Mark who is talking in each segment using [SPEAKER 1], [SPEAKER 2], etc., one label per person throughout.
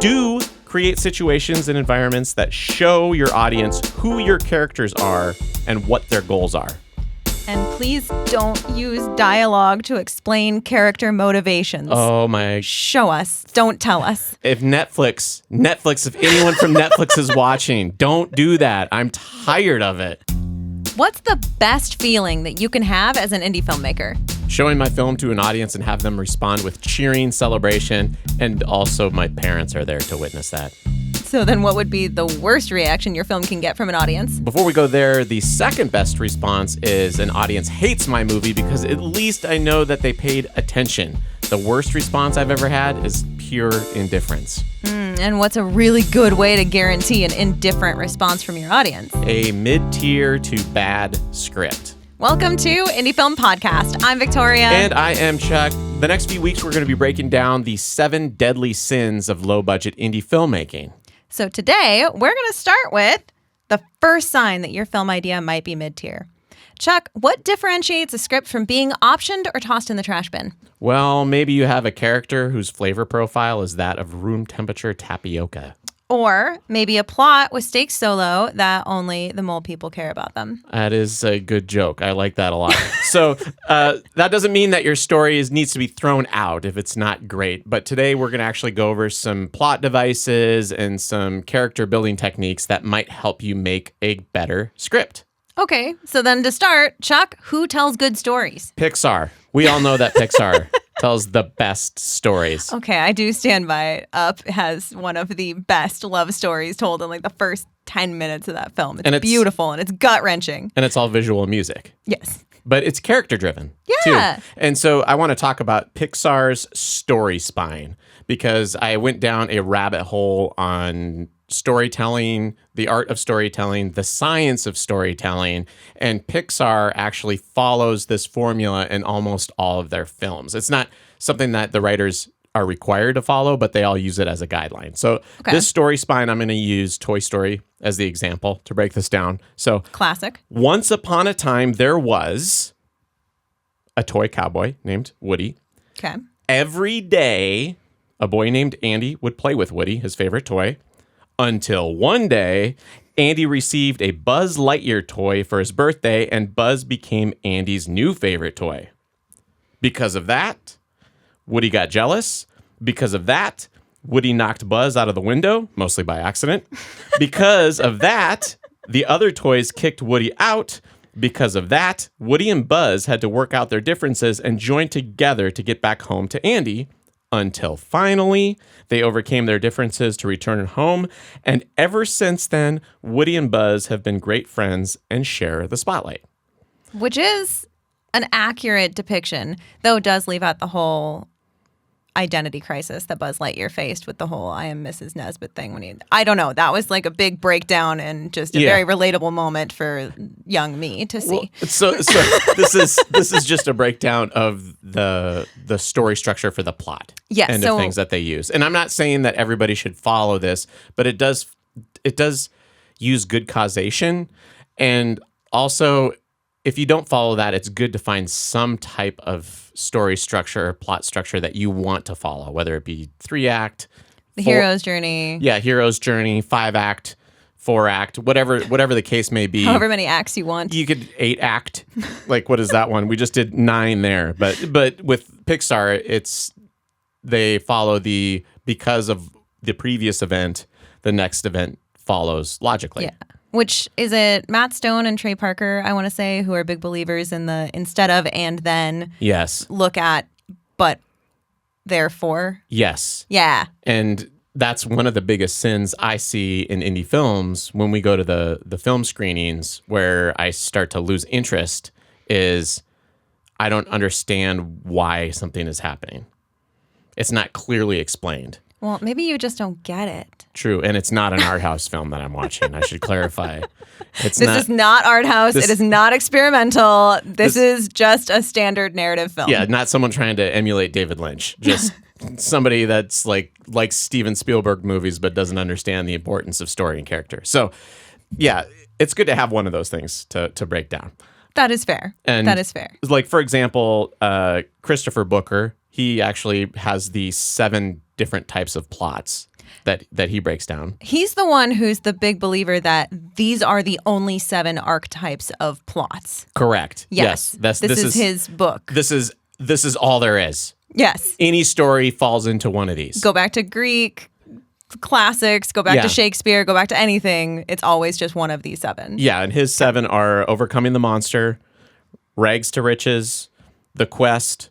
[SPEAKER 1] do create situations and environments that show your audience who your characters are and what their goals are.
[SPEAKER 2] And please don't use dialogue to explain character motivations.
[SPEAKER 1] Oh my.
[SPEAKER 2] Show us. Don't tell us.
[SPEAKER 1] If Netflix, if anyone from Netflix is watching, don't do that. I'm tired of it.
[SPEAKER 2] What's the best feeling that you can have as an indie filmmaker?
[SPEAKER 1] Showing my film to an audience and have them respond with cheering, celebration, and also my parents are there to witness that.
[SPEAKER 2] So then what would be the worst reaction your film can get from an audience?
[SPEAKER 1] Before we go there, the second best response is an audience hates my movie because at least I know that they paid attention. The worst response I've ever had is pure indifference.
[SPEAKER 2] And what's a really good way to guarantee an indifferent response from your audience?
[SPEAKER 1] A mid-tier to bad script.
[SPEAKER 2] Welcome to Indie Film Podcast. I'm Victoria.
[SPEAKER 1] And I am Chuck. The next few weeks, we're going to be breaking down the 7 deadly sins of low-budget indie filmmaking.
[SPEAKER 2] So today, we're going to start with the first sign that your film idea might be mid-tier. Chuck, what differentiates a script from being optioned or tossed in the trash bin?
[SPEAKER 1] Well, maybe you have a character whose flavor profile is that of room temperature tapioca.
[SPEAKER 2] Or maybe a plot with stakes so low that only the mole people care about them.
[SPEAKER 1] That is a good joke. I like that a lot. So that doesn't mean that your story needs to be thrown out if it's not great. But today we're going to actually go over some plot devices and some character building techniques that might help you make a better script.
[SPEAKER 2] Okay, so then to start, Chuck, who tells good stories?
[SPEAKER 1] Pixar. We all know that Pixar tells the best stories.
[SPEAKER 2] Okay, I do stand by it. Up has one of the best love stories told in like the first 10 minutes of that film. It's beautiful and it's gut-wrenching.
[SPEAKER 1] And it's all visual music.
[SPEAKER 2] Yes.
[SPEAKER 1] But it's character-driven,
[SPEAKER 2] yeah.
[SPEAKER 1] too. And so I want to talk about Pixar's story spine because I went down a rabbit hole on storytelling, the art of storytelling, the science of storytelling, and Pixar actually follows this formula in almost all of their films. It's not something that the writers are required to follow, but they all use it as a guideline. So This story spine, I'm going to use Toy Story as the example to break this down. So
[SPEAKER 2] classic.
[SPEAKER 1] Once upon a time, there was a toy cowboy named Woody.
[SPEAKER 2] Okay.
[SPEAKER 1] Every day, a boy named Andy would play with Woody, his favorite toy. Until one day, Andy received a Buzz Lightyear toy for his birthday, and Buzz became Andy's new favorite toy. Because of that, Woody got jealous. Because of that, Woody knocked Buzz out of the window, mostly by accident. Because of that, the other toys kicked Woody out. Because of that, Woody and Buzz had to work out their differences and join together to get back home to Andy. Until finally, they overcame their differences to return home. And ever since then, Woody and Buzz have been great friends and share the spotlight.
[SPEAKER 2] Which is an accurate depiction, though it does leave out the whole identity crisis that Buzz Lightyear faced with the whole I am Mrs. Nesbitt thing. I don't know. That was like a big breakdown and just a very relatable moment for young me to see.
[SPEAKER 1] Well, so this is just a breakdown of the story structure for the plot.
[SPEAKER 2] Yes,
[SPEAKER 1] and the things that they use. And I'm not saying that everybody should follow this, but it does use good causation. And also, if you don't follow that, it's good to find some type of story structure or plot structure that you want to follow, whether it be 3-act,
[SPEAKER 2] the hero's journey.
[SPEAKER 1] Yeah, hero's journey, 5-act, 4-act, whatever the case may be.
[SPEAKER 2] However many acts you want.
[SPEAKER 1] You could 8-act. Like, what is that one? We just did 9 there. But with Pixar, they follow because of the previous event, the next event follows logically.
[SPEAKER 2] Yeah. Which is it Matt Stone and Trey Parker, I want to say, who are big believers in the instead of and then look at but therefore.
[SPEAKER 1] Yes.
[SPEAKER 2] Yeah.
[SPEAKER 1] And that's one of the biggest sins I see in indie films when we go to the film screenings where I start to lose interest is I don't understand why something is happening. It's not clearly explained.
[SPEAKER 2] Well, maybe you just don't get it.
[SPEAKER 1] True, and it's not an art house film that I'm watching. I should clarify.
[SPEAKER 2] This is not art house. It is not experimental. This is just a standard narrative film.
[SPEAKER 1] Yeah, not someone trying to emulate David Lynch. Just somebody that's like Steven Spielberg movies but doesn't understand the importance of story and character. So, yeah, it's good to have one of those things to break down.
[SPEAKER 2] That is fair. That is fair.
[SPEAKER 1] Like, for example, Christopher Booker, he actually has the 7 different types of plots that he breaks down.
[SPEAKER 2] He's the one who's the big believer that these are the only 7 archetypes of plots.
[SPEAKER 1] Correct.
[SPEAKER 2] Yes. This is his book.
[SPEAKER 1] This is all there is.
[SPEAKER 2] Yes.
[SPEAKER 1] Any story falls into one of these.
[SPEAKER 2] Go back to Greek classics, go back to Shakespeare, go back to anything. It's always just one of these 7.
[SPEAKER 1] Yeah, and his 7 are Overcoming the Monster, Rags to Riches, The Quest,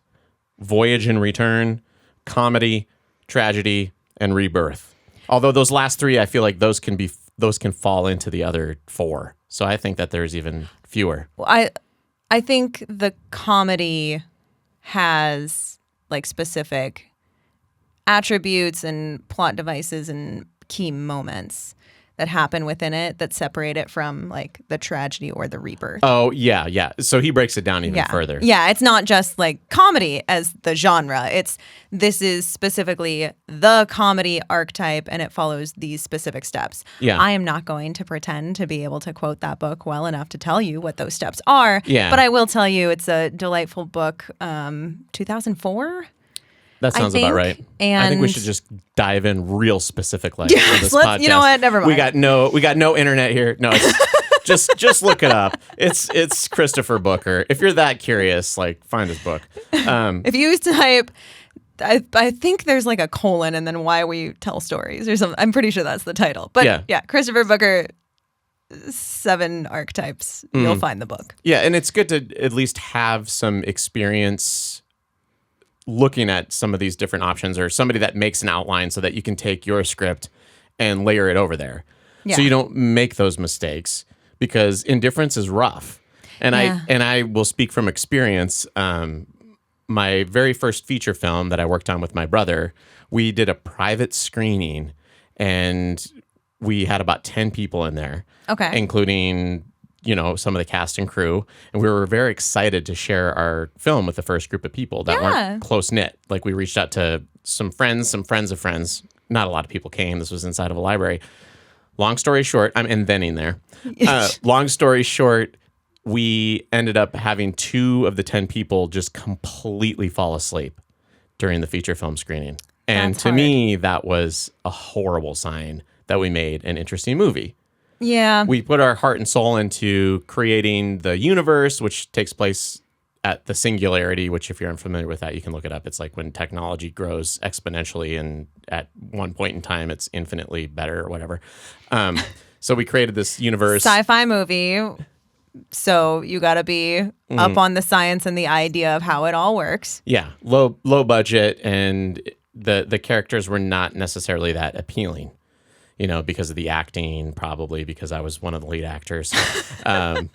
[SPEAKER 1] Voyage and Return, Comedy, Tragedy, and Rebirth. Although those last 3, I feel like those can fall into the other 4. So I think that there's even fewer.
[SPEAKER 2] Well, I think the comedy has like specific attributes and plot devices and key moments that happen within it that separate it from like the tragedy or the rebirth.
[SPEAKER 1] Oh, yeah. So he breaks it down even further.
[SPEAKER 2] Yeah, it's not just like comedy as the genre. This is specifically the comedy archetype and it follows these specific steps.
[SPEAKER 1] Yeah.
[SPEAKER 2] I am not going to pretend to be able to quote that book well enough to tell you what those steps are.
[SPEAKER 1] Yeah.
[SPEAKER 2] But I will tell you it's a delightful book. 2004?
[SPEAKER 1] That sounds about right.
[SPEAKER 2] And
[SPEAKER 1] I think we should just dive in real specific like
[SPEAKER 2] yes,
[SPEAKER 1] for this podcast.
[SPEAKER 2] You know what? Never mind.
[SPEAKER 1] We got no internet here. No, it's just look it up. It's Christopher Booker. If you're that curious, like find his book.
[SPEAKER 2] If you type I think there's like a colon and then why we tell stories or something. I'm pretty sure that's the title. But yeah Christopher Booker 7 archetypes. You'll find the book.
[SPEAKER 1] Yeah, and it's good to at least have some experience looking at some of these different options or somebody that makes an outline so that you can take your script and layer it over there.
[SPEAKER 2] Yeah.
[SPEAKER 1] So you don't make those mistakes because Indifference is rough. And I will speak from experience. My very first feature film that I worked on with my brother, we did a private screening and we had about 10 people in there.
[SPEAKER 2] Okay.
[SPEAKER 1] Including some of the cast and crew, and we were very excited to share our film with the first group of people that weren't close knit. Like we reached out to some friends of friends. Not a lot of people came. This was inside of a library. Long story short, I'm inventing there. Long story short, we ended up having 2 of the 10 people just completely fall asleep during the feature film screening. And to me, that was a horrible sign that we made an interesting movie.
[SPEAKER 2] Yeah.
[SPEAKER 1] We put our heart and soul into creating the universe, which takes place at the singularity, which if you're unfamiliar with that, you can look it up. It's like when technology grows exponentially and at one point in time, it's infinitely better or whatever. So we created this universe.
[SPEAKER 2] Sci-fi movie. So you got to be up on the science and the idea of how it all works.
[SPEAKER 1] Yeah. Low budget. And the characters were not necessarily that appealing. Because of the acting, probably because I was one of the lead actors, and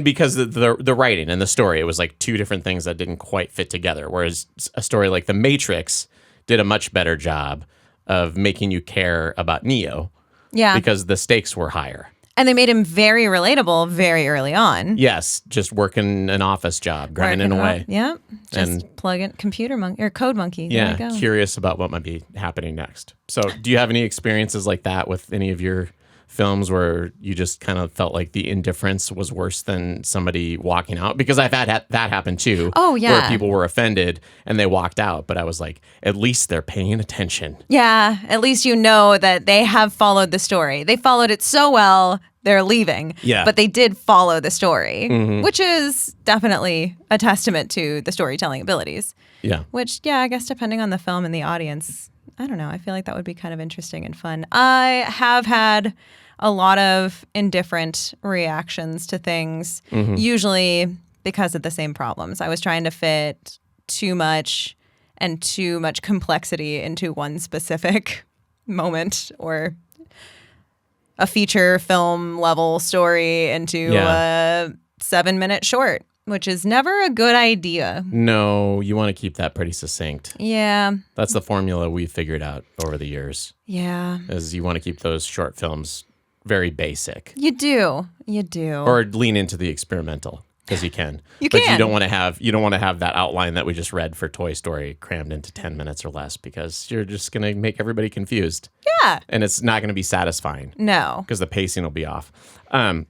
[SPEAKER 1] because of the writing and the story, it was like 2 different things that didn't quite fit together. Whereas a story like The Matrix did a much better job of making you care about Neo, because the stakes were higher.
[SPEAKER 2] And they made him very relatable very early on.
[SPEAKER 1] Yes, just working an office job, grinding away.
[SPEAKER 2] Yeah, just plug in computer monkey or code monkey. There you go.
[SPEAKER 1] Curious about what might be happening next. So do you have any experiences like that with any of your films where you just kind of felt like the indifference was worse than somebody walking out? Because I've had that happen too.
[SPEAKER 2] Oh, yeah.
[SPEAKER 1] Where people were offended and they walked out, but I was like, at least they're paying attention.
[SPEAKER 2] Yeah, at least you know that they have followed the story. They followed it so well, they're leaving.
[SPEAKER 1] Yeah.
[SPEAKER 2] But they did follow the story, which is definitely a testament to the storytelling abilities.
[SPEAKER 1] Yeah.
[SPEAKER 2] Which, I guess depending on the film and the audience, I don't know. I feel like that would be kind of interesting and fun. I have had a lot of indifferent reactions to things, usually because of the same problems. I was trying to fit too much complexity into one specific moment or a feature film level story into a 7-minute short, which is never a good idea.
[SPEAKER 1] No, you want to keep that pretty succinct.
[SPEAKER 2] Yeah.
[SPEAKER 1] That's the formula we figured out over the years.
[SPEAKER 2] Yeah.
[SPEAKER 1] Is you want to keep those short films very basic.
[SPEAKER 2] You do.
[SPEAKER 1] Or lean into the experimental because you can.
[SPEAKER 2] But
[SPEAKER 1] you don't want to have that outline that we just read for Toy Story crammed into 10 minutes or less because you're just going to make everybody confused.
[SPEAKER 2] Yeah.
[SPEAKER 1] And it's not going to be satisfying.
[SPEAKER 2] No.
[SPEAKER 1] Because the pacing will be off. Plot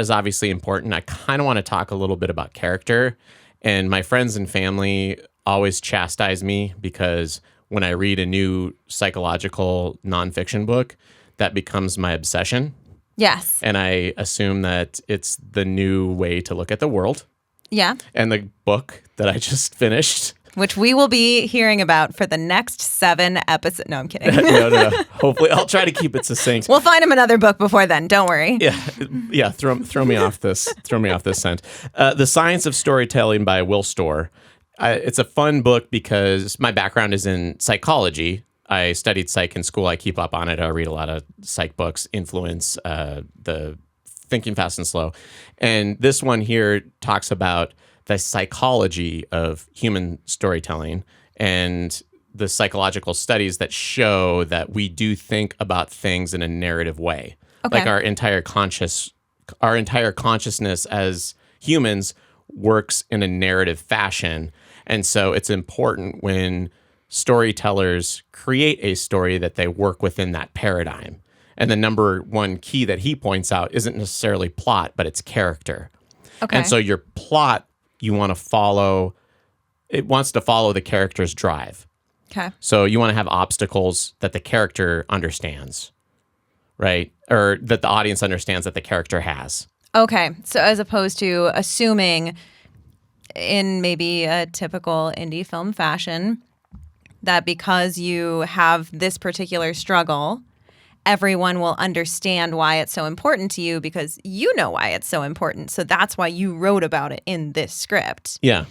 [SPEAKER 1] is obviously important. I kind of want to talk a little bit about character. And my friends and family always chastise me because when I read a new psychological nonfiction book, that becomes my obsession.
[SPEAKER 2] Yes.
[SPEAKER 1] And I assume that it's the new way to look at the world.
[SPEAKER 2] Yeah.
[SPEAKER 1] And the book that I just finished,
[SPEAKER 2] which we will be hearing about for the next 7 episodes. No, I'm kidding.
[SPEAKER 1] no. Hopefully, I'll try to keep it succinct.
[SPEAKER 2] We'll find him another book before then. Don't worry.
[SPEAKER 1] Yeah. Throw me off this. Throw me off this scent. The Science of Storytelling by Will Storr. It's a fun book because my background is in psychology. I studied psych in school. I keep up on it. I read a lot of psych books, Influence, the Thinking Fast and Slow. And this one here talks about the psychology of human storytelling and the psychological studies that show that we do think about things in a narrative way.
[SPEAKER 2] Okay.
[SPEAKER 1] Like our entire consciousness as humans works in a narrative fashion. And so it's important when storytellers create a story that they work within that paradigm. And the number one key that he points out isn't necessarily plot, but it's character.
[SPEAKER 2] Okay.
[SPEAKER 1] And so your plot, you want to follow, it wants to follow the character's drive.
[SPEAKER 2] Okay.
[SPEAKER 1] So you want to have obstacles that the character understands, right? Or that the audience understands that the character has.
[SPEAKER 2] Okay. So as opposed to assuming in maybe a typical indie film fashion that because you have this particular struggle, everyone will understand why it's so important to you because you know why it's so important. So that's why you wrote about it in this script.
[SPEAKER 1] Yeah.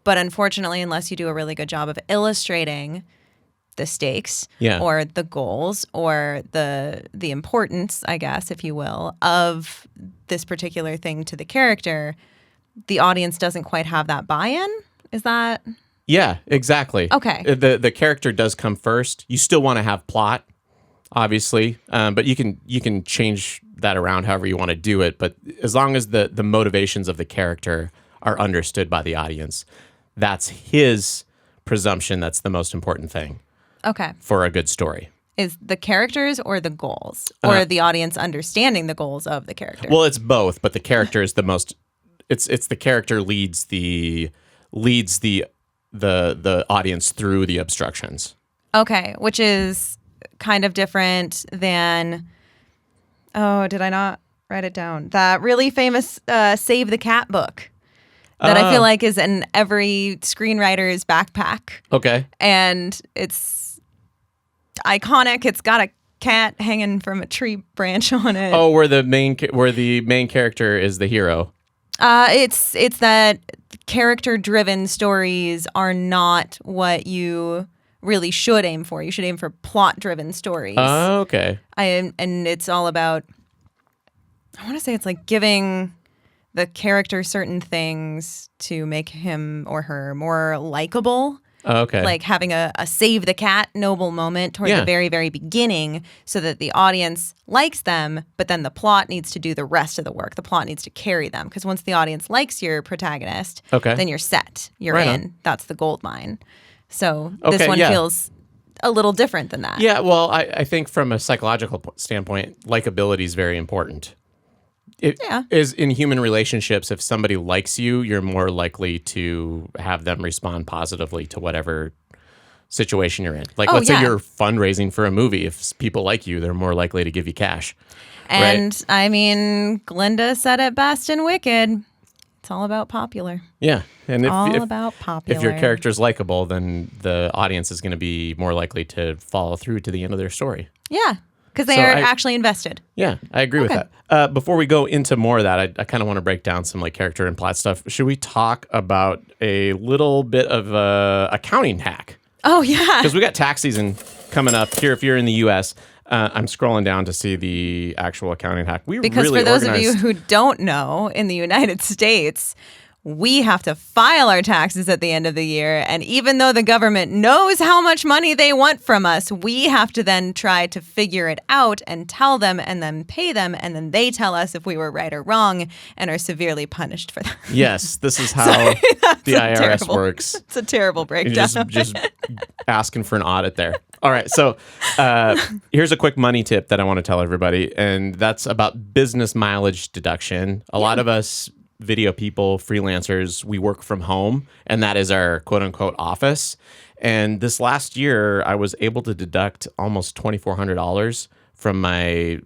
[SPEAKER 2] But unfortunately, unless you do a really good job of illustrating the stakes or the goals or the importance, I guess, if you will, of this particular thing to the character, the audience doesn't quite have that buy-in. Is that?
[SPEAKER 1] Yeah, exactly.
[SPEAKER 2] Okay.
[SPEAKER 1] The character does come first. You still want to have plot, obviously, but you can change that around however you want to do it. But as long as the motivations of the character are understood by the audience, that's his presumption that's the most important thing.
[SPEAKER 2] Okay.
[SPEAKER 1] For a good story.
[SPEAKER 2] Is the characters or the goals? Or the audience understanding the goals of the character?
[SPEAKER 1] Well, it's both, but the character is the most it's the character leads the audience through the obstructions.
[SPEAKER 2] Okay, which is kind of different than did I not write it down? That really famous Save the Cat book that I feel like is in every screenwriter's backpack.
[SPEAKER 1] Okay.
[SPEAKER 2] And it's iconic. It's got a cat hanging from a tree branch on it.
[SPEAKER 1] Oh, where the main character is the hero.
[SPEAKER 2] It's that character-driven stories are not what you really should aim for. You should aim for plot-driven stories.
[SPEAKER 1] Oh, okay.
[SPEAKER 2] And it's all about, I want to say it's like giving the character certain things to make him or her more likable.
[SPEAKER 1] Okay.
[SPEAKER 2] Like having a save the cat noble moment toward the very, very beginning so that the audience likes them, but then the plot needs to do the rest of the work. The plot needs to carry them. Because once the audience likes your protagonist, then you're set. You're
[SPEAKER 1] right
[SPEAKER 2] in.
[SPEAKER 1] on.
[SPEAKER 2] That's the gold mine. So this one feels a little different than that.
[SPEAKER 1] Yeah, well, I think from a psychological standpoint, likability is very important. It is in human relationships, if somebody likes you, you're more likely to have them respond positively to whatever situation you're in. Like, let's say you're fundraising for a movie. If people like you, they're more likely to give you cash.
[SPEAKER 2] And
[SPEAKER 1] right?
[SPEAKER 2] I mean, Glinda said it best in Wicked. It's all about popular.
[SPEAKER 1] Yeah. And
[SPEAKER 2] about popular.
[SPEAKER 1] If your character's likable, then the audience is going to be more likely to follow through to the end of their story.
[SPEAKER 2] Yeah. Because they are actually invested.
[SPEAKER 1] Yeah, I agree with that. Before we go into more of that, I kind of want to break down some like character and plot stuff. Should we talk about a little bit of accounting hack?
[SPEAKER 2] Oh, yeah.
[SPEAKER 1] Because we got tax season coming up here if you're in the U.S. I'm scrolling down to see the actual accounting hack.
[SPEAKER 2] Because for those of you who don't know, in the United States, we have to file our taxes at the end of the year. And even though the government knows how much money they want from us, we have to then try to figure it out and tell them and then pay them. And then they tell us if we were right or wrong and are severely punished for that.
[SPEAKER 1] Yes, this is how the IRS works.
[SPEAKER 2] It's a terrible breakdown.
[SPEAKER 1] Just asking for an audit there. All right, so here's a quick money tip that I want to tell everybody, and that's about business mileage deduction. A lot of us video people, freelancers, we work from home, and that is our quote unquote office. And this last year, I was able to deduct almost $2,400 from my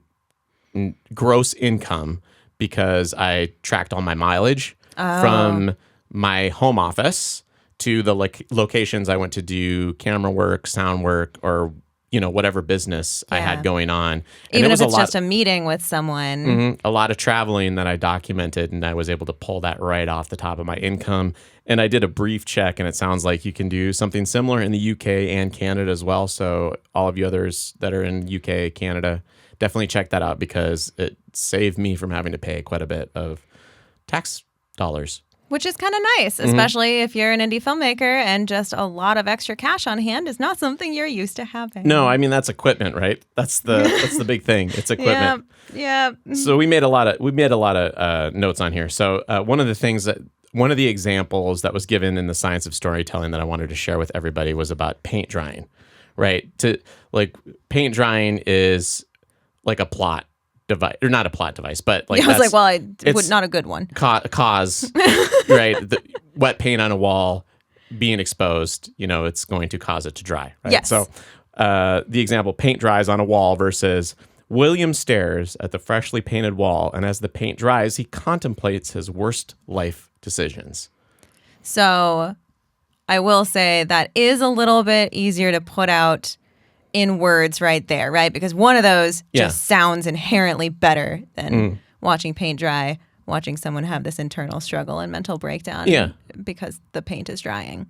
[SPEAKER 1] gross income because I tracked all my mileage from my home office to the locations I went to do camera work, sound work, or whatever business I had going on. And
[SPEAKER 2] even if it's just a meeting with someone.
[SPEAKER 1] A lot of traveling that I documented, and I was able to pull that right off the top of my income. And I did a brief check, and it sounds like you can do something similar in the UK and Canada as well. So all of you others that are in UK, Canada, definitely check that out because it saved me from having to pay quite a bit of tax dollars.
[SPEAKER 2] Which is kind of nice, especially if you're an indie filmmaker and just a lot of extra cash on hand is not something you're used to having.
[SPEAKER 1] No, I mean that's equipment, right? That's the big thing. It's equipment.
[SPEAKER 2] Yeah.
[SPEAKER 1] So we made a lot of notes on here. So one of the examples that was given in the Science of Storytelling that I wanted to share with everybody was about paint drying, right? Paint drying is like a plot device, or not a plot device, but like
[SPEAKER 2] it's not a good one.
[SPEAKER 1] Cause right, the wet paint on a wall being exposed, it's going to cause it to dry. Right?
[SPEAKER 2] Yes.
[SPEAKER 1] So the example, paint dries on a wall versus William stares at the freshly painted wall, and as the paint dries, he contemplates his worst life decisions.
[SPEAKER 2] So I will say that is a little bit easier to put out in words right there, right? Because one of those just sounds inherently better than watching paint dry, watching someone have this internal struggle and mental breakdown because the paint is drying.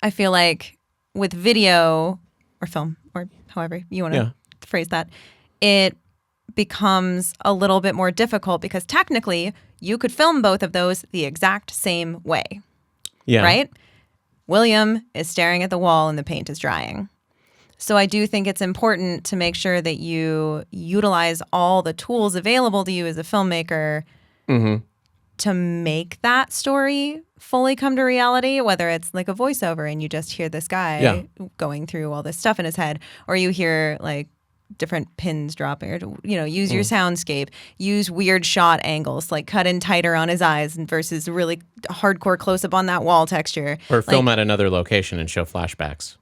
[SPEAKER 2] I feel like with video or film, or however you want to phrase that, it becomes a little bit more difficult because technically you could film both of those the exact same way. Yeah. Right? William is staring at the wall and the paint is drying. So I do think it's important to make sure that you utilize all the tools available to you as a filmmaker to make that story fully come to reality, whether it's like a voiceover and you just hear this guy going through all this stuff in his head, or you hear like different pins dropping, or use your soundscape, use weird shot angles, like cut in tighter on his eyes versus really hardcore close up on that wall texture,
[SPEAKER 1] or film at another location and show flashbacks.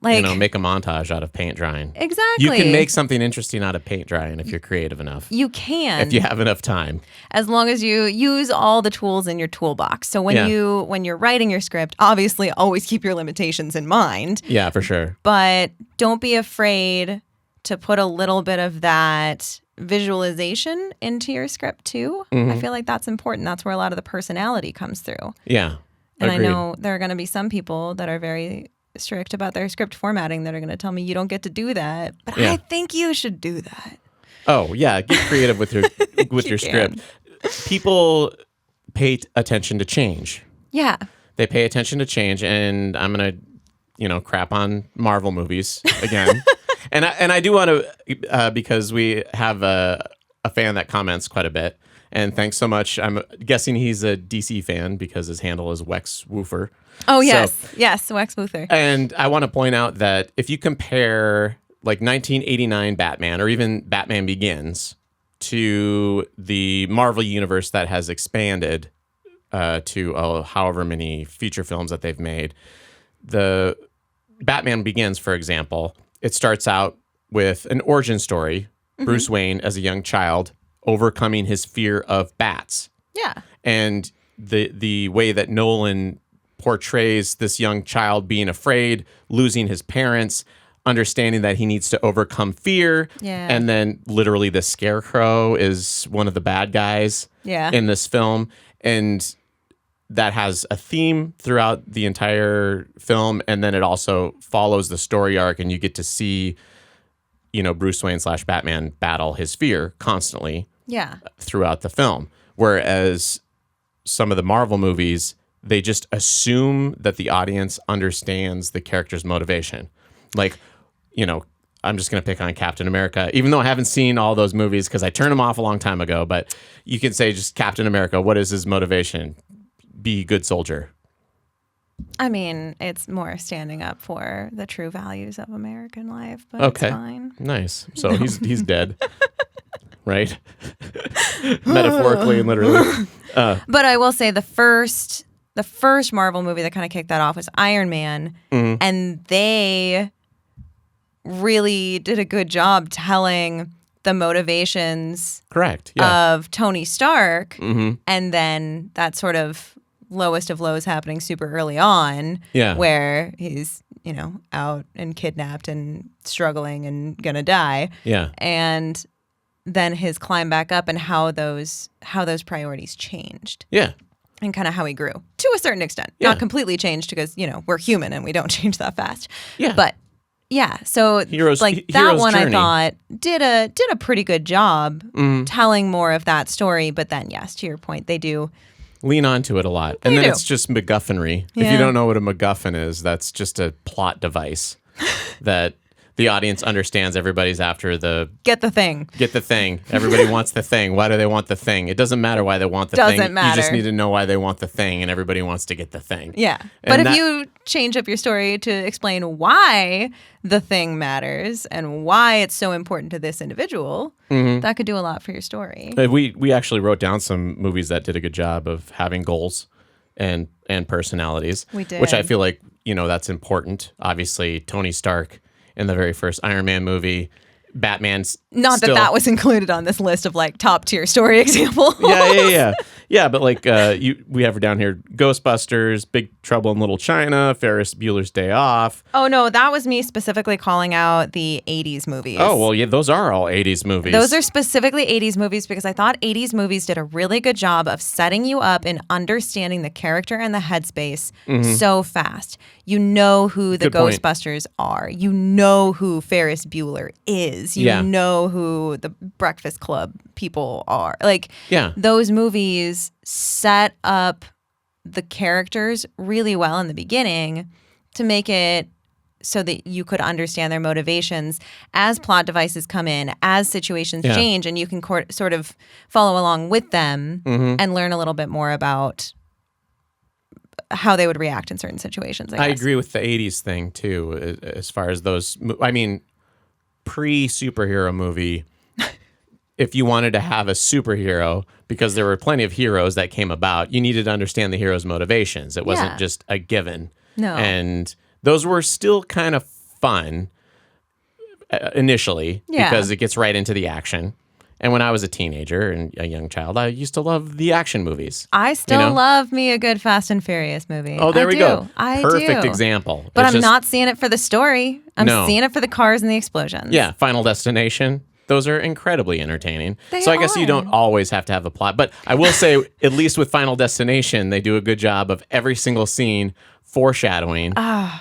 [SPEAKER 2] Make
[SPEAKER 1] a montage out of paint drying.
[SPEAKER 2] Exactly.
[SPEAKER 1] You can make something interesting out of paint drying if you're creative enough.
[SPEAKER 2] You can,
[SPEAKER 1] if you have enough time,
[SPEAKER 2] as long as you use all the tools in your toolbox. So when you're writing your script, obviously always keep your limitations in mind.
[SPEAKER 1] Yeah, for sure.
[SPEAKER 2] But don't be afraid to put a little bit of that visualization into your script too. I feel like that's important. That's where a lot of the personality comes through.
[SPEAKER 1] Yeah.
[SPEAKER 2] And
[SPEAKER 1] agreed.
[SPEAKER 2] I know there are going to be some people that are very strict about their script formatting that are going to tell me you don't get to do that. But I think you should do that.
[SPEAKER 1] Oh, yeah. Get creative with your your script. People pay attention to change.
[SPEAKER 2] Yeah.
[SPEAKER 1] They pay attention to change, and I'm going to, crap on Marvel movies again. And I do want to, because we have a fan that comments quite a bit, and thanks so much. I'm guessing he's a DC fan because his handle is Wex Woofer.
[SPEAKER 2] Oh, yes. Yes, Wex Woofer.
[SPEAKER 1] And I want to point out that if you compare like 1989 Batman or even Batman Begins to the Marvel universe that has expanded to however many feature films that they've made, the Batman Begins, for example, it starts out with an origin story, Bruce Wayne as a young child overcoming his fear of bats.
[SPEAKER 2] Yeah.
[SPEAKER 1] And the way that Nolan portrays this young child being afraid, losing his parents, understanding that he needs to overcome fear.
[SPEAKER 2] Yeah.
[SPEAKER 1] And then literally the Scarecrow is one of the bad guys in this film. And that has a theme throughout the entire film, and then it also follows the story arc, and you get to see, Bruce Wayne / Batman battle his fear constantly throughout the film. Whereas some of the Marvel movies, they just assume that the audience understands the character's motivation. Like, I'm just going to pick on Captain America, even though I haven't seen all those movies because I turned them off a long time ago, but you can say just Captain America, what is his motivation? Be a good soldier.
[SPEAKER 2] I mean, it's more standing up for the true values of American life, but
[SPEAKER 1] okay.
[SPEAKER 2] It's fine.
[SPEAKER 1] Nice. So he's dead, right? Metaphorically and literally.
[SPEAKER 2] But I will say the first Marvel movie that kind of kicked that off was Iron Man, and they really did a good job telling the motivations
[SPEAKER 1] Correct. Yeah.
[SPEAKER 2] of Tony Stark, and then that sort of lowest of lows happening super early on, where he's out and kidnapped and struggling and gonna die, and then his climb back up and how those priorities changed, and kind of how he grew to a certain extent, not completely changed because we're human and we don't change that fast, but. Yeah, so
[SPEAKER 1] Hero's
[SPEAKER 2] that one
[SPEAKER 1] journey.
[SPEAKER 2] I thought did a pretty good job telling more of that story. But then, yes, to your point, they do
[SPEAKER 1] lean onto it a lot, and then it's just MacGuffinry.
[SPEAKER 2] Yeah.
[SPEAKER 1] If you don't know what a MacGuffin is, that's just a plot device that the audience understands. Everybody's after the
[SPEAKER 2] get the thing.
[SPEAKER 1] Everybody wants the thing. Why do they want the thing? It doesn't matter why they want the thing.
[SPEAKER 2] Doesn't matter.
[SPEAKER 1] You just need to know why they want the thing, and everybody wants to get the thing.
[SPEAKER 2] Yeah, but if you change up your story to explain why the thing matters and why it's so important to this individual, that could do a lot for your story.
[SPEAKER 1] We actually wrote down some movies that did a good job of having goals and personalities.
[SPEAKER 2] We did.
[SPEAKER 1] Which I feel like, that's important. Obviously, Tony Stark in the very first Iron Man movie, Batman's
[SPEAKER 2] not
[SPEAKER 1] still,
[SPEAKER 2] that was included on this list of like top tier story examples.
[SPEAKER 1] Yeah, but like we have her down here: Ghostbusters, Big Trouble in Little China, Ferris Bueller's Day Off.
[SPEAKER 2] Oh no, that was me specifically calling out the 80s movies.
[SPEAKER 1] Oh well, yeah, those are all 80s movies.
[SPEAKER 2] Those are specifically 80s movies because I thought 80s movies did a really good job of setting you up and understanding the character and the headspace so fast. You know who the Ghostbusters are. You know who Ferris Bueller is. You know who the Breakfast Club people are. Like, those movies set up the characters really well in the beginning to make it so that you could understand their motivations as plot devices come in, as situations change, and you can sort of follow along with them and learn a little bit more about how they would react in certain situations. I guess.
[SPEAKER 1] Agree with the 80s thing too, as far as those. I mean, pre-superhero movie, if you wanted to have a superhero, because there were plenty of heroes that came about, you needed to understand the hero's motivations. It wasn't just a given.
[SPEAKER 2] No.
[SPEAKER 1] And those were still kind of fun initially because it gets right into the action. And when I was a teenager and a young child, I used to love the action movies.
[SPEAKER 2] I still love me a good Fast and Furious movie.
[SPEAKER 1] Oh, there we go.
[SPEAKER 2] Perfect
[SPEAKER 1] example.
[SPEAKER 2] But I'm not seeing it for the story. I'm seeing it for the cars and the explosions.
[SPEAKER 1] Yeah, Final Destination. Those are incredibly entertaining. I guess you don't always have to have a plot. But I will say, at least with Final Destination, they do a good job of every single scene foreshadowing.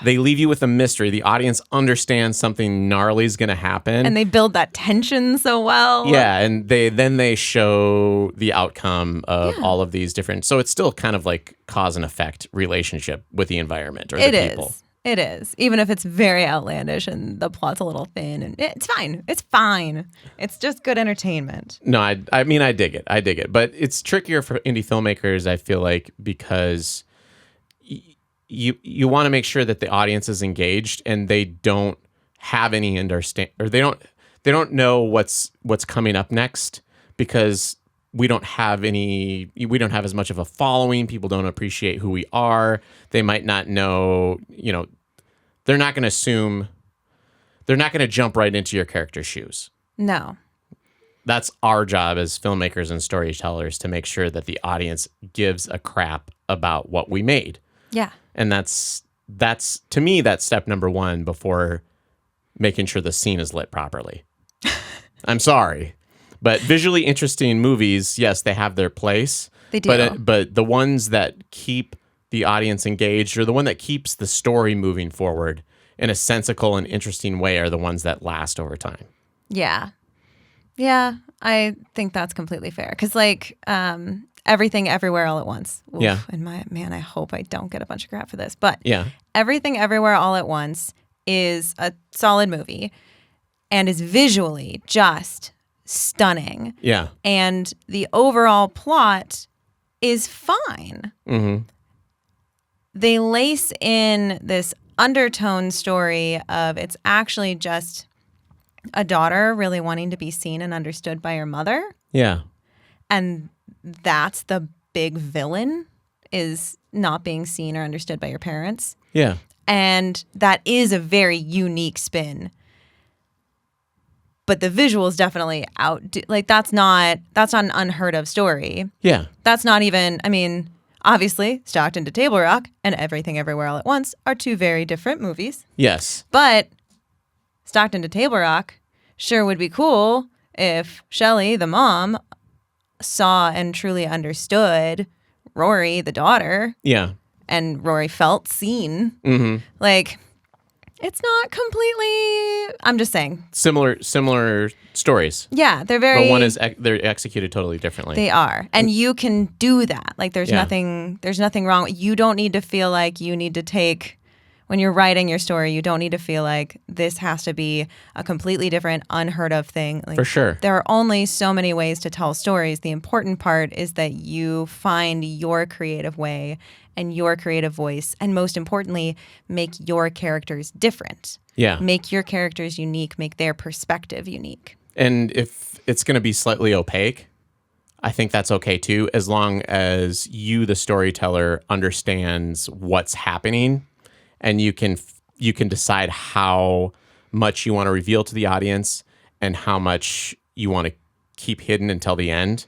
[SPEAKER 1] They leave you with a mystery. The audience understands something gnarly is going to happen.
[SPEAKER 2] And they build that tension so well.
[SPEAKER 1] Yeah, and they show the outcome of all of these different... So it's still kind of like cause and effect relationship with the environment or the people.
[SPEAKER 2] It is. Even if it's very outlandish and the plot's a little thin. And it's fine. It's fine. It's just good entertainment.
[SPEAKER 1] No, I mean, I dig it. But it's trickier for indie filmmakers, I feel like, because... You want to make sure that the audience is engaged and they don't have any understand, or they don't know what's coming up next because we don't have as much of a following. People don't appreciate who we are. They might not know, they're not going to jump right into your character's shoes.
[SPEAKER 2] No.
[SPEAKER 1] That's our job as filmmakers and storytellers, to make sure that the audience gives a crap about what we made.
[SPEAKER 2] Yeah.
[SPEAKER 1] And that's to me, that's step number one before making sure the scene is lit properly. I'm sorry, but visually interesting movies, yes, they have their place.
[SPEAKER 2] They do.
[SPEAKER 1] But the ones that keep the audience engaged, or the one that keeps the story moving forward in a sensical and interesting way, are the ones that last over time.
[SPEAKER 2] Yeah. Yeah, I think that's completely fair. Because Everything Everywhere All at Once. Oof.
[SPEAKER 1] Yeah.
[SPEAKER 2] And I hope I don't get a bunch of crap for this. But
[SPEAKER 1] yeah,
[SPEAKER 2] Everything Everywhere All at Once is a solid movie and is visually just stunning.
[SPEAKER 1] Yeah.
[SPEAKER 2] And the overall plot is fine.
[SPEAKER 1] Mm-hmm.
[SPEAKER 2] They lace in this undertone story of it's actually just a daughter really wanting to be seen and understood by her mother.
[SPEAKER 1] Yeah.
[SPEAKER 2] And that's the big villain, is not being seen or understood by your parents.
[SPEAKER 1] Yeah.
[SPEAKER 2] And that is a very unique spin. But the visuals definitely like that's not an unheard of story.
[SPEAKER 1] Yeah.
[SPEAKER 2] That's not even, I mean, obviously Stockton to Table Rock and Everything Everywhere All at Once are two very different movies.
[SPEAKER 1] Yes.
[SPEAKER 2] But Stockton to Table Rock sure would be cool if Shelley, the mom, saw and truly understood Rory, the daughter.
[SPEAKER 1] Yeah.
[SPEAKER 2] And Rory felt seen.
[SPEAKER 1] Mm-hmm.
[SPEAKER 2] Like, it's not completely, I'm just saying.
[SPEAKER 1] Similar stories.
[SPEAKER 2] Yeah, they're very.
[SPEAKER 1] But one is they're executed totally differently.
[SPEAKER 2] They are, and you can do that. Like, there's
[SPEAKER 1] Yeah.
[SPEAKER 2] nothing wrong. You don't need to feel like you need to take, when you're writing your story, you don't need to feel like this has to be a completely different, unheard of thing. Like,
[SPEAKER 1] For sure.
[SPEAKER 2] there are only so many ways to tell stories. The important part is that you find your creative way and your creative voice, and most importantly, make your characters different.
[SPEAKER 1] Yeah.
[SPEAKER 2] Make your characters unique, make their perspective unique.
[SPEAKER 1] And if it's going to be slightly opaque, I think that's okay too, as long as you, the storyteller, understands what's happening, and you can decide how much you want to reveal to the audience and how much you want to keep hidden until the end.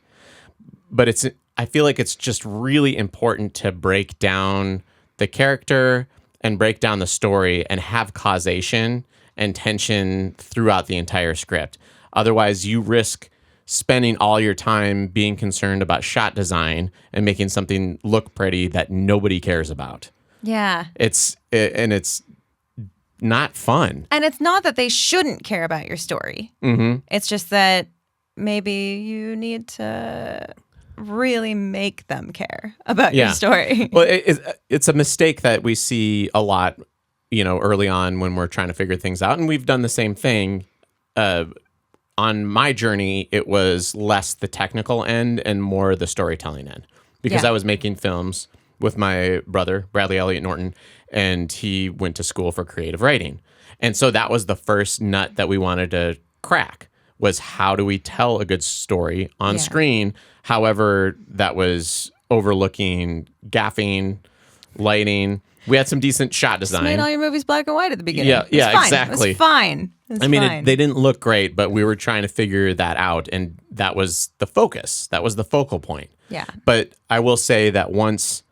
[SPEAKER 1] But I feel like it's just really important to break down the character and break down the story and have causation and tension throughout the entire script. Otherwise, you risk spending all your time being concerned about shot design and making something look pretty that nobody cares about.
[SPEAKER 2] Yeah.
[SPEAKER 1] It's not fun.
[SPEAKER 2] And it's not that they shouldn't care about your story.
[SPEAKER 1] Mm-hmm.
[SPEAKER 2] It's just that maybe you need to really make them care about your story.
[SPEAKER 1] Well, it's a mistake that we see a lot, early on when we're trying to figure things out. And we've done the same thing. On my journey, it was less the technical end and more the storytelling end, because I was making films with my brother, Bradley Elliott Norton, and he went to school for creative writing. And so that was the first nut that we wanted to crack, was how do we tell a good story on screen? However, that was overlooking gaffing, lighting. We had some decent shot design.
[SPEAKER 2] Just made all your movies black and white at the beginning.
[SPEAKER 1] Yeah, exactly.
[SPEAKER 2] It's fine.
[SPEAKER 1] I mean, they didn't look great, but we were trying to figure that out, and that was the focus. That was the focal point.
[SPEAKER 2] Yeah.
[SPEAKER 1] But I will say that once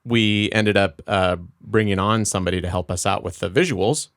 [SPEAKER 1] we ended up bringing on somebody to help us out with the visuals,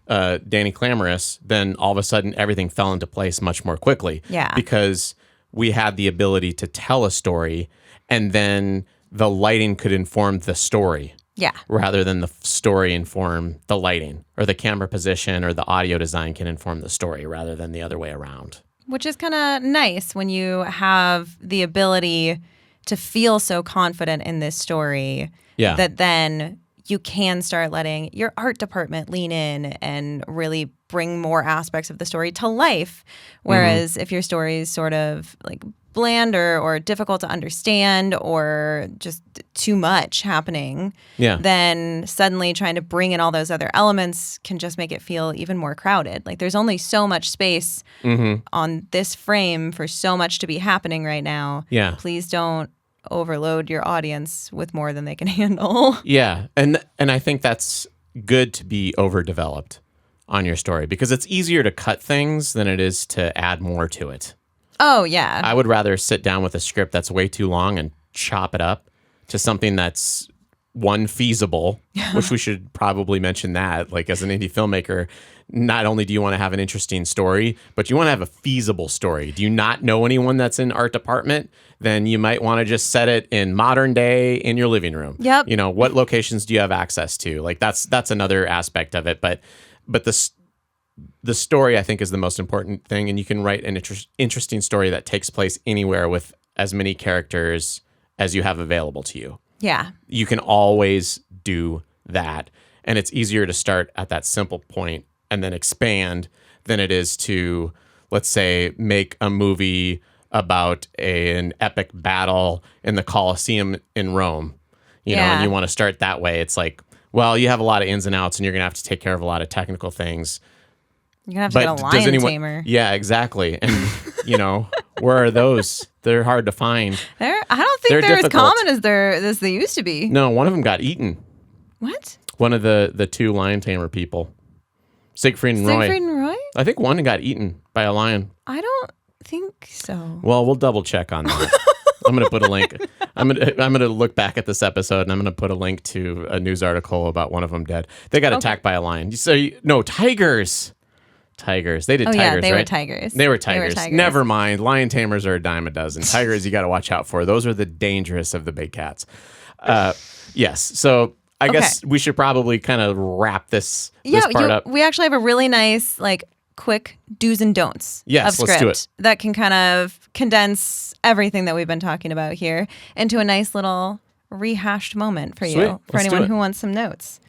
[SPEAKER 1] Danny Clamorous, then all of a sudden everything fell into place much more quickly.
[SPEAKER 2] Yeah.
[SPEAKER 1] Because we had the ability to tell a story, and then the lighting could inform the story.
[SPEAKER 2] Yeah.
[SPEAKER 1] Rather than the story inform the lighting, or the camera position or the audio design can inform the story rather than the other way around.
[SPEAKER 2] Which is kind of nice when you have the ability to feel so confident in this story that then you can start letting your art department lean in and really bring more aspects of the story to life. Whereas if your story is sort of like bland or difficult to understand or just too much happening, then suddenly trying to bring in all those other elements can just make it feel even more crowded. Like, there's only so much space on this frame for so much to be happening right now.
[SPEAKER 1] Yeah.
[SPEAKER 2] Please don't overload your audience with more than they can handle.
[SPEAKER 1] Yeah. And I think that's good to be overdeveloped on your story, because it's easier to cut things than it is to add more to it.
[SPEAKER 2] Oh, yeah.
[SPEAKER 1] I would rather sit down with a script that's way too long and chop it up to something that's feasible, which we should probably mention that, like, as an indie filmmaker, not only do you want to have an interesting story, but you want to have a feasible story. Do you not know anyone that's in art department? Then you might want to just set it in modern day in your living room.
[SPEAKER 2] Yep.
[SPEAKER 1] What locations do you have access to? Like, that's another aspect of it. But the story, I think, is the most important thing, and you can write an interesting story that takes place anywhere with as many characters as you have available to you.
[SPEAKER 2] Yeah.
[SPEAKER 1] You can always do that, and it's easier to start at that simple point and then expand than it is to, let's say, make a movie about an epic battle in the Colosseum in Rome. And you want to start that way. It's like, well, you have a lot of ins and outs, and you're going to have to take care of a lot of technical things.
[SPEAKER 2] You're going to have to get a lion tamer.
[SPEAKER 1] Yeah, exactly. And, Where are those? They're hard to find.
[SPEAKER 2] I don't think
[SPEAKER 1] They're
[SPEAKER 2] they're as
[SPEAKER 1] difficult.
[SPEAKER 2] common as they used to be.
[SPEAKER 1] No, one of them got eaten.
[SPEAKER 2] What?
[SPEAKER 1] One of the two lion tamer people. Siegfried and Roy.
[SPEAKER 2] Siegfried and Roy?
[SPEAKER 1] I think one got eaten by a lion.
[SPEAKER 2] I don't think so.
[SPEAKER 1] Well, we'll double check on that. I'm going to put a link. I'm going to look back at this episode and I'm going to put a link to a news article about one of them dead. They got attacked by a lion. No, tigers. Tigers. They did tigers,
[SPEAKER 2] yeah, they
[SPEAKER 1] right?
[SPEAKER 2] were tigers.
[SPEAKER 1] They were tigers. Never mind. Lion tamers are a dime a dozen. Tigers you got to watch out for. Those are the dangerous of the big cats. Yes. So I guess we should probably kind of wrap this part up.
[SPEAKER 2] We actually have a really nice, quick do's and don'ts of script
[SPEAKER 1] let's do it.
[SPEAKER 2] that can kind of condense everything that we've been talking about here into a nice little rehashed moment for
[SPEAKER 1] Sweet.
[SPEAKER 2] you, for
[SPEAKER 1] Let's do
[SPEAKER 2] anyone
[SPEAKER 1] it.
[SPEAKER 2] who wants some notes.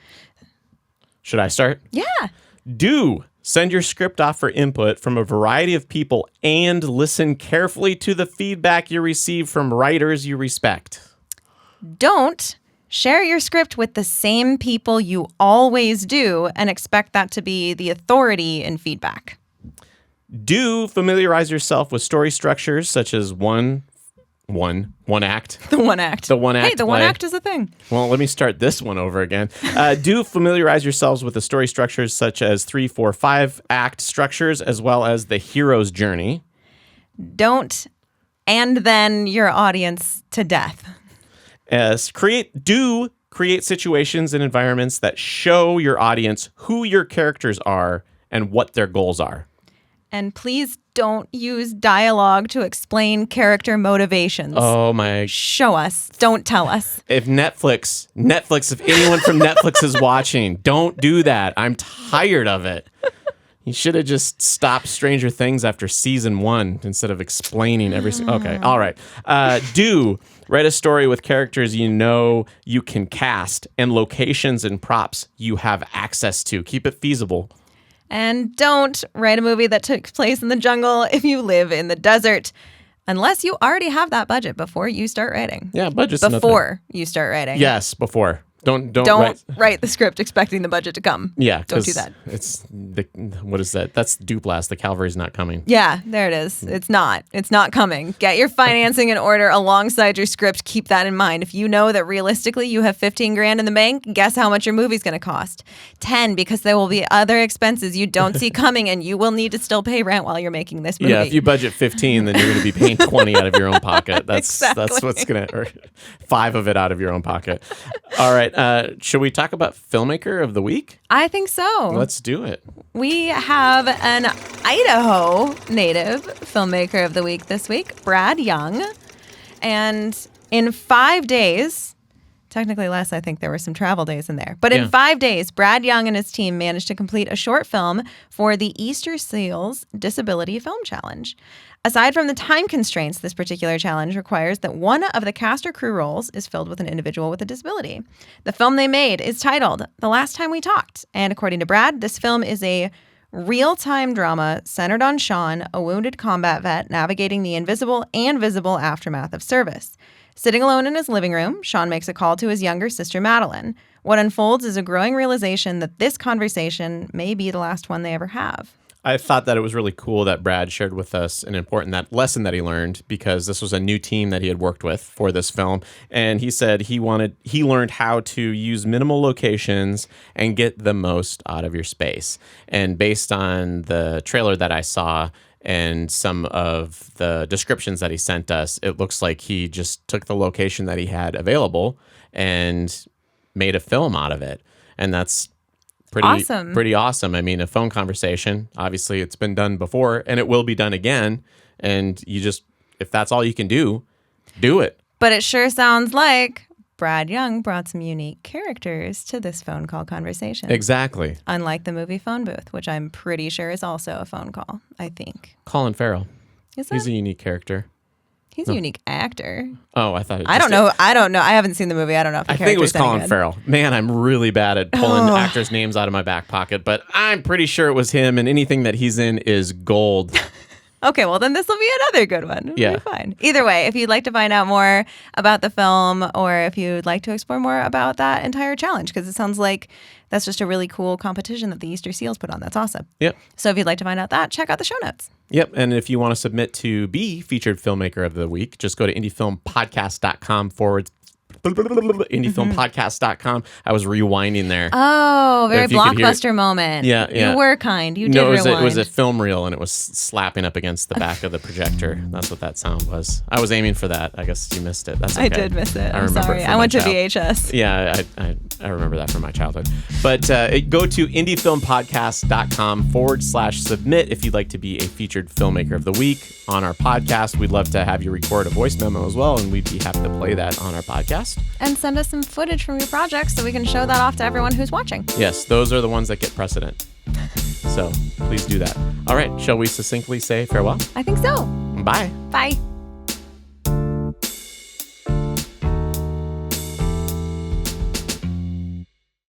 [SPEAKER 1] Should I start?
[SPEAKER 2] Yeah.
[SPEAKER 1] Do send your script off for input from a variety of people and listen carefully to the feedback you receive from writers you respect.
[SPEAKER 2] Don't share your script with the same people you always do and expect that to be the authority in feedback.
[SPEAKER 1] Do familiarize yourself with story structures such as one act.
[SPEAKER 2] The one act.
[SPEAKER 1] The one act.
[SPEAKER 2] Hey, the one
[SPEAKER 1] play.
[SPEAKER 2] act is a thing.
[SPEAKER 1] Well, let me start this one over again. Do familiarize yourselves with the story structures such as 3, 4, 5 act structures as well as the hero's journey.
[SPEAKER 2] Don't and then your audience to death.
[SPEAKER 1] Create situations and environments that show your audience who your characters are and what their goals are.
[SPEAKER 2] And please don't use dialogue to explain character motivations.
[SPEAKER 1] Oh my!
[SPEAKER 2] Show us. Don't tell us.
[SPEAKER 1] If Netflix, if anyone from Netflix is watching, don't do that. I'm tired of it. You should have just stopped Stranger Things after season 1 instead of explaining every. Okay, all right. Do write a story with characters you know you can cast and locations and props you have access to. Keep it feasible.
[SPEAKER 2] And don't write a movie that took place in the jungle if you live in the desert, unless you already have that budget before you start writing.
[SPEAKER 1] Yeah, budget's
[SPEAKER 2] before you start writing.
[SPEAKER 1] Yes, before. Don't
[SPEAKER 2] write the script expecting the budget to come.
[SPEAKER 1] Yeah,
[SPEAKER 2] don't do that.
[SPEAKER 1] It's what is that? That's Duplass. The cavalry's not coming.
[SPEAKER 2] Yeah, there it is. It's not coming. Get your financing in order alongside your script. Keep that in mind. If you know that realistically you have $15,000 in the bank, guess how much your movie's going to cost? 10, because there will be other expenses you don't see coming, and you will need to still pay rent while you're making this movie.
[SPEAKER 1] Yeah, if you budget 15, then you're going to be paying 20 out of your own pocket. That's what's going to, or 5 of it out of your own pocket. All right. Should we talk about Filmmaker of the Week?
[SPEAKER 2] I think so.
[SPEAKER 1] Let's do it.
[SPEAKER 2] We have an Idaho native Filmmaker of the Week this week, Brad Young. And in 5 days, technically less, I think there were some travel days in there. But in 5 days, Brad Young and his team managed to complete a short film for the Easterseals Disability Film Challenge. Aside from the time constraints, this particular challenge requires that one of the cast or crew roles is filled with an individual with a disability. The film they made is titled The Last Time We Talked. And according to Brad, this film is a real-time drama centered on Sean, a wounded combat vet navigating the invisible and visible aftermath of service. Sitting alone in his living room, Sean makes a call to his younger sister, Madeline. What unfolds is a growing realization that this conversation may be the last one they ever have.
[SPEAKER 1] I thought that it was really cool that Brad shared with us an important lesson that he learned, because this was a new team that he had worked with for this film. And he said he learned how to use minimal locations and get the most out of your space. And based on the trailer that I saw and some of the descriptions that he sent us, it looks like he just took the location that he had available and made a film out of it. And that's pretty awesome. I mean, a phone conversation, obviously it's been done before and it will be done again. And if that's all you can do, do it.
[SPEAKER 2] But it sure sounds like Brad Young brought some unique characters to this phone call conversation.
[SPEAKER 1] Exactly.
[SPEAKER 2] Unlike the movie Phone Booth, which I'm pretty sure is also a phone call, I think.
[SPEAKER 1] Colin Farrell.
[SPEAKER 2] Is that?
[SPEAKER 1] He's a unique character.
[SPEAKER 2] He's a unique actor.
[SPEAKER 1] Oh, I thought.
[SPEAKER 2] I don't know. I haven't seen the movie. I don't know if the
[SPEAKER 1] I think it was Colin
[SPEAKER 2] good.
[SPEAKER 1] Farrell. Man, I'm really bad at pulling actors' names out of my back pocket, but I'm pretty sure it was him, and anything that he's in is gold.
[SPEAKER 2] Okay, well, then this will be another good one. It'll
[SPEAKER 1] Yeah.
[SPEAKER 2] be fine. Either way, if you'd like to find out more about the film or if you'd like to explore more about that entire challenge, because it sounds like that's just a really cool competition that the Easterseals put on. That's awesome.
[SPEAKER 1] Yep.
[SPEAKER 2] So if you'd like to find out that, check out the show notes.
[SPEAKER 1] Yep. And if you want to submit to be featured filmmaker of the week, just go to indiefilmpodcast.com indiefilmpodcast.com. I was rewinding there.
[SPEAKER 2] Oh, very
[SPEAKER 1] If you could hear-
[SPEAKER 2] blockbuster moment.
[SPEAKER 1] Yeah, yeah.
[SPEAKER 2] You were kind. You did
[SPEAKER 1] No, it
[SPEAKER 2] rewind.
[SPEAKER 1] was a film reel, and it was slapping up against the back of the projector. That's what that sound was. I was aiming for that. I guess you missed it. That's okay.
[SPEAKER 2] I did miss it. I'm
[SPEAKER 1] remember
[SPEAKER 2] sorry.
[SPEAKER 1] it from
[SPEAKER 2] I
[SPEAKER 1] my
[SPEAKER 2] went to
[SPEAKER 1] child-
[SPEAKER 2] VHS.
[SPEAKER 1] Yeah, I remember that from my childhood. But go to indiefilmpodcast.com/submit if you'd like to be a featured filmmaker of the week on our podcast. We'd love to have you record a voice memo as well, and we'd be happy to play that on our podcast.
[SPEAKER 2] And send us some footage from your projects so we can show that off to everyone who's watching.
[SPEAKER 1] Yes, those are the ones that get precedent. So please do that. All right, shall we succinctly say farewell?
[SPEAKER 2] I think so.
[SPEAKER 1] Bye.
[SPEAKER 2] Bye.